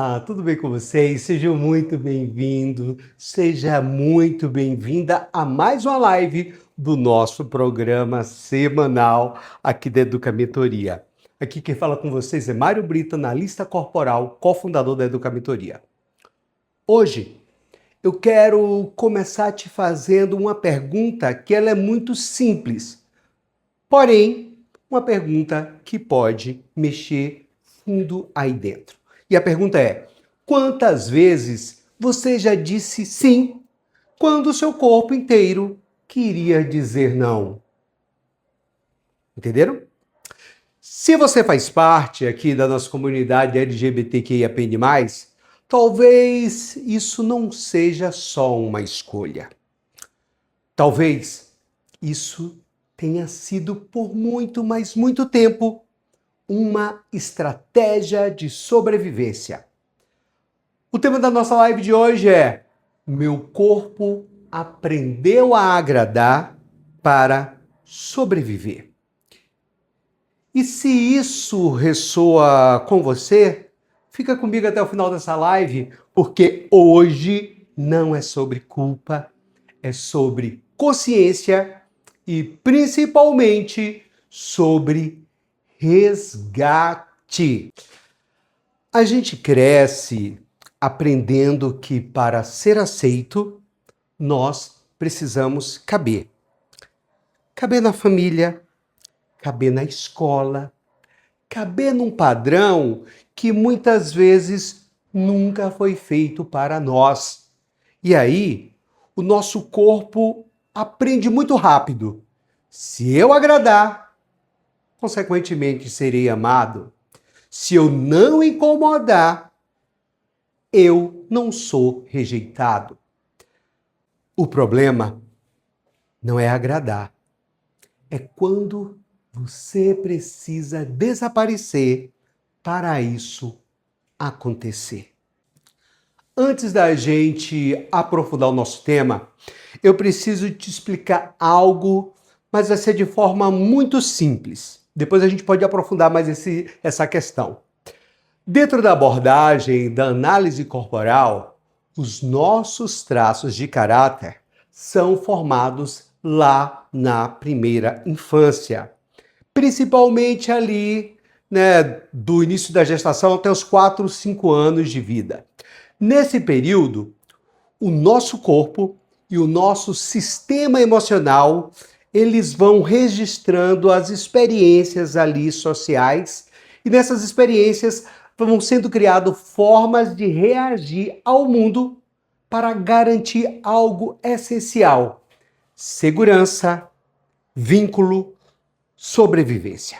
Olá, tudo bem com vocês? Sejam muito bem-vindos, seja muito bem-vinda a mais uma live do nosso programa semanal aqui da Educa Mentoria. Aqui quem fala com vocês é Mário Brito, analista corporal, cofundador da Educa Mentoria. Hoje eu quero começar te fazendo uma pergunta que ela é muito simples, porém uma pergunta que pode mexer fundo aí dentro. E a pergunta é: quantas vezes você já disse sim quando o seu corpo inteiro queria dizer não? Entenderam? Se você faz parte aqui da nossa comunidade LGBTQIAP+, talvez isso não seja só uma escolha. Talvez isso tenha sido por muito, mas muito tempo, uma estratégia de sobrevivência. O tema da nossa live de hoje é: meu corpo aprendeu a agradar para sobreviver. E se isso ressoa com você, fica comigo até o final dessa live, porque hoje não é sobre culpa, é sobre consciência e principalmente sobre resgate. A gente cresce aprendendo que para ser aceito, nós precisamos caber. Caber na família, caber na escola, caber num padrão que muitas vezes nunca foi feito para nós. E aí, o nosso corpo aprende muito rápido. Se eu agradar, consequentemente serei amado. Se eu não incomodar, eu não sou rejeitado. O problema não é agradar, é quando você precisa desaparecer para isso acontecer. Antes da gente aprofundar o nosso tema, eu preciso te explicar algo, mas vai ser de forma muito simples. Depois a gente pode aprofundar mais essa questão. Dentro da abordagem da análise corporal, os nossos traços de caráter são formados lá na primeira infância, principalmente ali, do início da gestação até os 4, 5 anos de vida. Nesse período, o nosso corpo e o nosso sistema emocional, eles vão registrando as experiências ali sociais, e nessas experiências vão sendo criadas formas de reagir ao mundo para garantir algo essencial: segurança, vínculo, sobrevivência.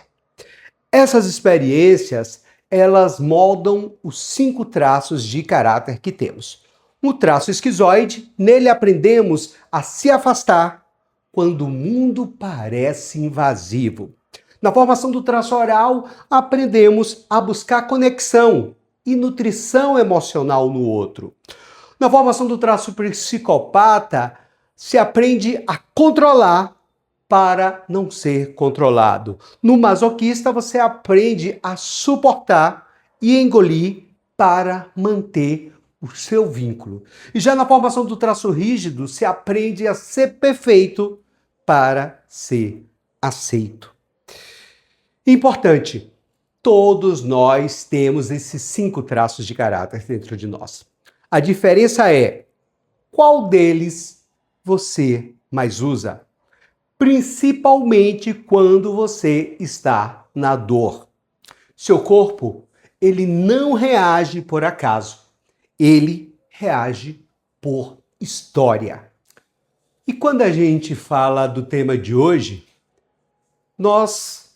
Essas experiências, elas moldam os 5 traços de caráter que temos. O traço esquizoide, nele aprendemos a se afastar quando o mundo parece invasivo. Na formação do traço oral, aprendemos a buscar conexão e nutrição emocional no outro. Na formação do traço psicopata, se aprende a controlar para não ser controlado. No masoquista, você aprende a suportar e engolir para manter o seu vínculo. E já na formação do traço rígido, se aprende a ser perfeito para ser aceito. Importante, todos nós temos esses 5 traços de caráter dentro de nós. A diferença é qual deles você mais usa, principalmente quando você está na dor. Seu corpo, ele não reage por acaso, ele reage por história. E quando a gente fala do tema de hoje, nós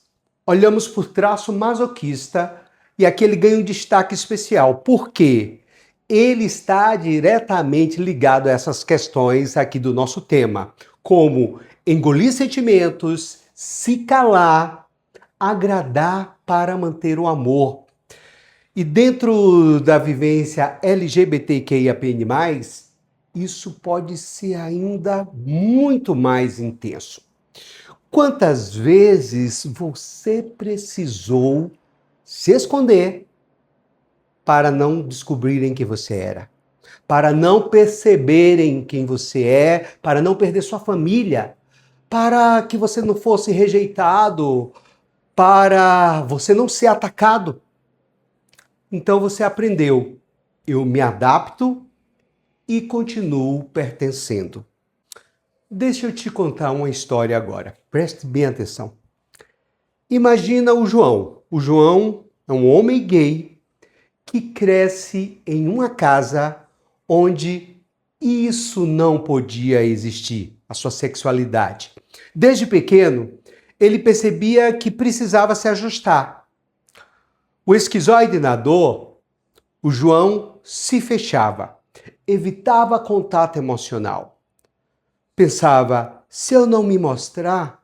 olhamos por traço masoquista e aqui ele ganha um destaque especial. Por quê? Ele está diretamente ligado a essas questões aqui do nosso tema, como engolir sentimentos, se calar, agradar para manter o amor. E dentro da vivência LGBTQIAP+, isso pode ser ainda muito mais intenso. Quantas vezes você precisou se esconder para não descobrirem quem você era, para não perceberem quem você é, para não perder sua família, para que você não fosse rejeitado, para você não ser atacado. Então você aprendeu, eu me adapto e continuo pertencendo. Deixa eu te contar uma história agora. Preste bem atenção. Imagina o João. O João é um homem gay que cresce em uma casa onde isso não podia existir, a sua sexualidade. Desde pequeno, ele percebia que precisava se ajustar. O esquizoide na dor, o João se fechava, evitava contato emocional. Pensava, se eu não me mostrar,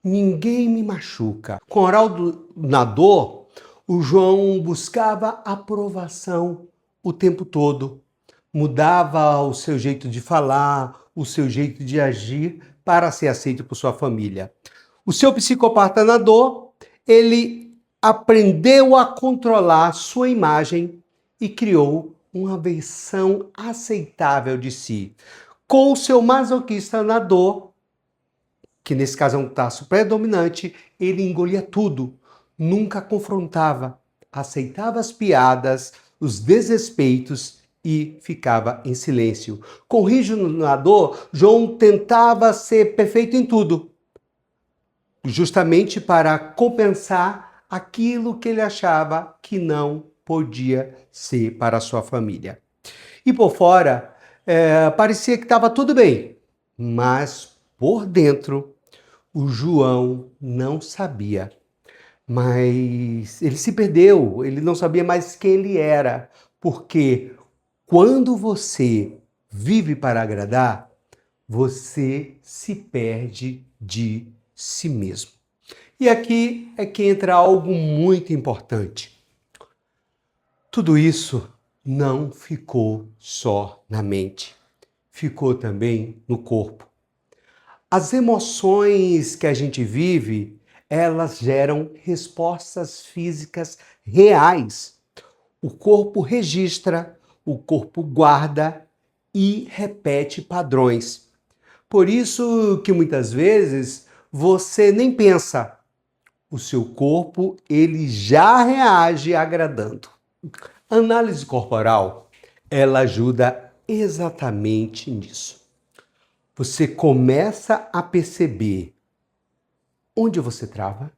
ninguém me machuca. Com o Haroldo na dor, o João buscava aprovação o tempo todo. Mudava o seu jeito de falar, o seu jeito de agir para ser aceito por sua família. O seu psicopata na dor, ele aprendeu a controlar sua imagem e criou uma versão aceitável de si. Com o seu masoquista na dor, que nesse caso é um traço predominante, ele engolia tudo, nunca confrontava, aceitava as piadas, os desrespeitos e ficava em silêncio. Com o rígido na dor, João tentava ser perfeito em tudo, justamente para compensar aquilo que ele achava que não podia ser para a sua família. E por fora, parecia que estava tudo bem, mas por dentro, o João não sabia. Mas ele se perdeu, ele não sabia mais quem ele era, porque quando você vive para agradar, você se perde de si mesmo. E aqui é que entra algo muito importante. Tudo isso não ficou só na mente, ficou também no corpo. As emoções que a gente vive, elas geram respostas físicas reais. O corpo registra, o corpo guarda e repete padrões. Por isso que muitas vezes você nem pensa, o seu corpo ele já reage agradando. A análise corporal, ela ajuda exatamente nisso. Você começa a perceber onde você trava,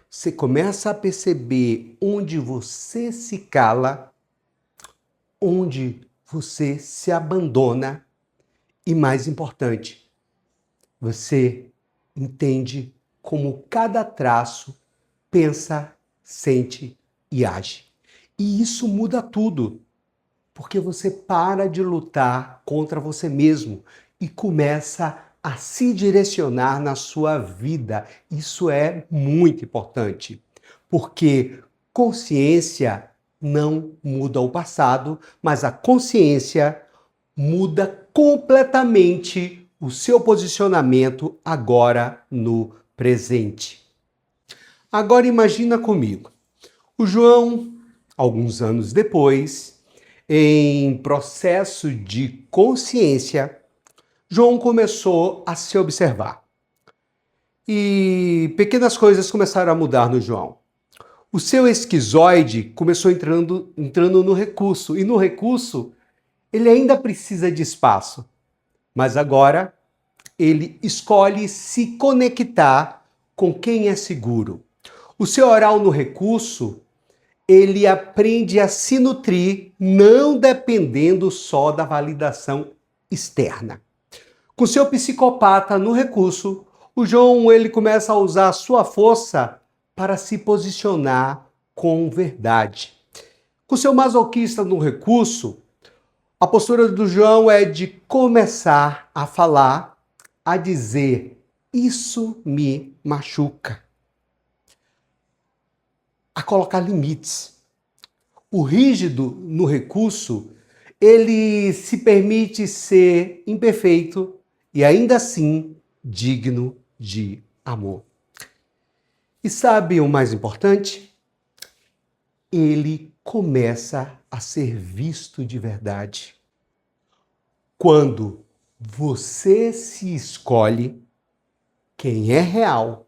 você começa a perceber onde você se cala, onde você se abandona e, mais importante, você entende como cada traço pensa, sente e age. E isso muda tudo, porque você para de lutar contra você mesmo e começa a se direcionar na sua vida. Isso é muito importante, porque consciência não muda o passado, mas a consciência muda completamente o seu posicionamento agora no presente. Agora imagina comigo, o João, alguns anos depois, em processo de consciência, João começou a se observar. E pequenas coisas começaram a mudar no João. O seu esquizoide começou entrando no recurso. E no recurso, ele ainda precisa de espaço. Mas agora, ele escolhe se conectar com quem é seguro. O seu oral no recurso, ele aprende a se nutrir, não dependendo só da validação externa. Com seu psicopata no recurso, o João ele começa a usar a sua força para se posicionar com verdade. Com seu masoquista no recurso, a postura do João é de começar a falar, a dizer: isso me machuca. A colocar limites. O rígido no recurso, ele se permite ser imperfeito e ainda assim digno de amor. E sabe o mais importante? Ele começa a ser visto de verdade. Quando você se escolhe, quem é real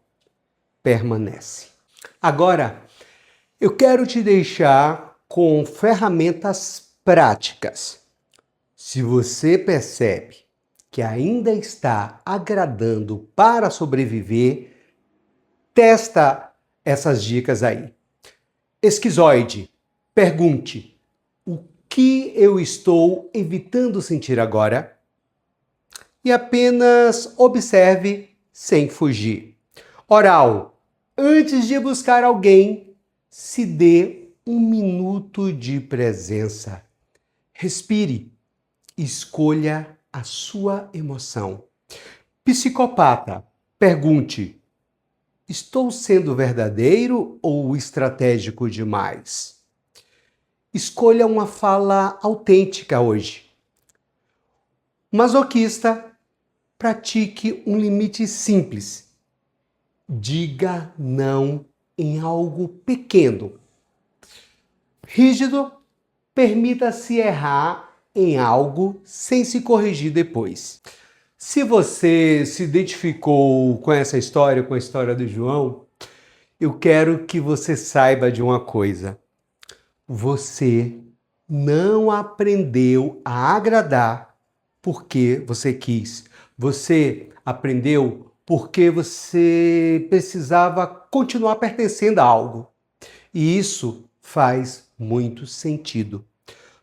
permanece. Agora, eu quero te deixar com ferramentas práticas. Se você percebe que ainda está agradando para sobreviver, testa essas dicas aí. Esquizoide, pergunte: o que eu estou evitando sentir agora? E apenas observe sem fugir. Oral, antes de buscar alguém, se dê 1 minuto de presença. Respire, escolha a sua emoção. Psicopata, pergunte: estou sendo verdadeiro ou estratégico demais? Escolha uma fala autêntica hoje. Masoquista, pratique um limite simples. Diga não em algo pequeno. Rígido, permita-se errar em algo sem se corrigir depois. Se você se identificou com essa história, com a história do João, eu quero que você saiba de uma coisa. Você não aprendeu a agradar porque você quis. Você aprendeu porque você precisava continuar pertencendo a algo. E isso faz muito sentido.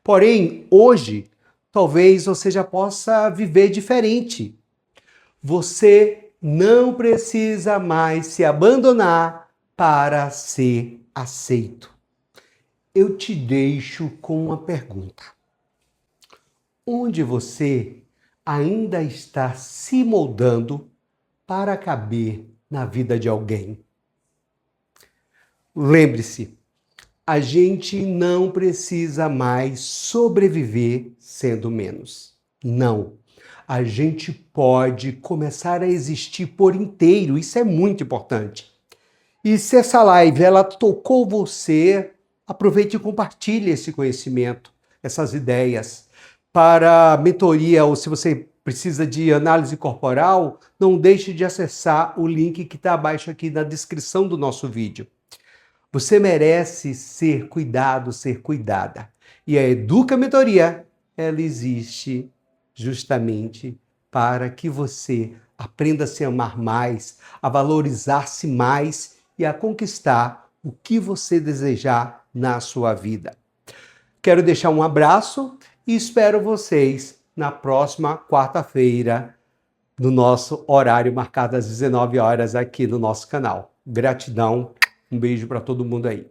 Porém, hoje, talvez você já possa viver diferente. Você não precisa mais se abandonar para ser aceito. Eu te deixo com uma pergunta. Onde você ainda está se moldando para caber na vida de alguém? Lembre-se, a gente não precisa mais sobreviver sendo menos. Não. A gente pode começar a existir por inteiro. Isso é muito importante. E se essa live ela tocou você, aproveite e compartilhe esse conhecimento, essas ideias. Para mentoria ou se você precisa de análise corporal, não deixe de acessar o link que está abaixo aqui na descrição do nosso vídeo. Você merece ser cuidado, ser cuidada. E a Educa Mentoria, ela existe justamente para que você aprenda a se amar mais, a valorizar-se mais e a conquistar o que você desejar na sua vida. Quero deixar um abraço e espero vocês na próxima quarta-feira, no nosso horário marcado às 19 horas aqui no nosso canal. Gratidão, um beijo para todo mundo aí.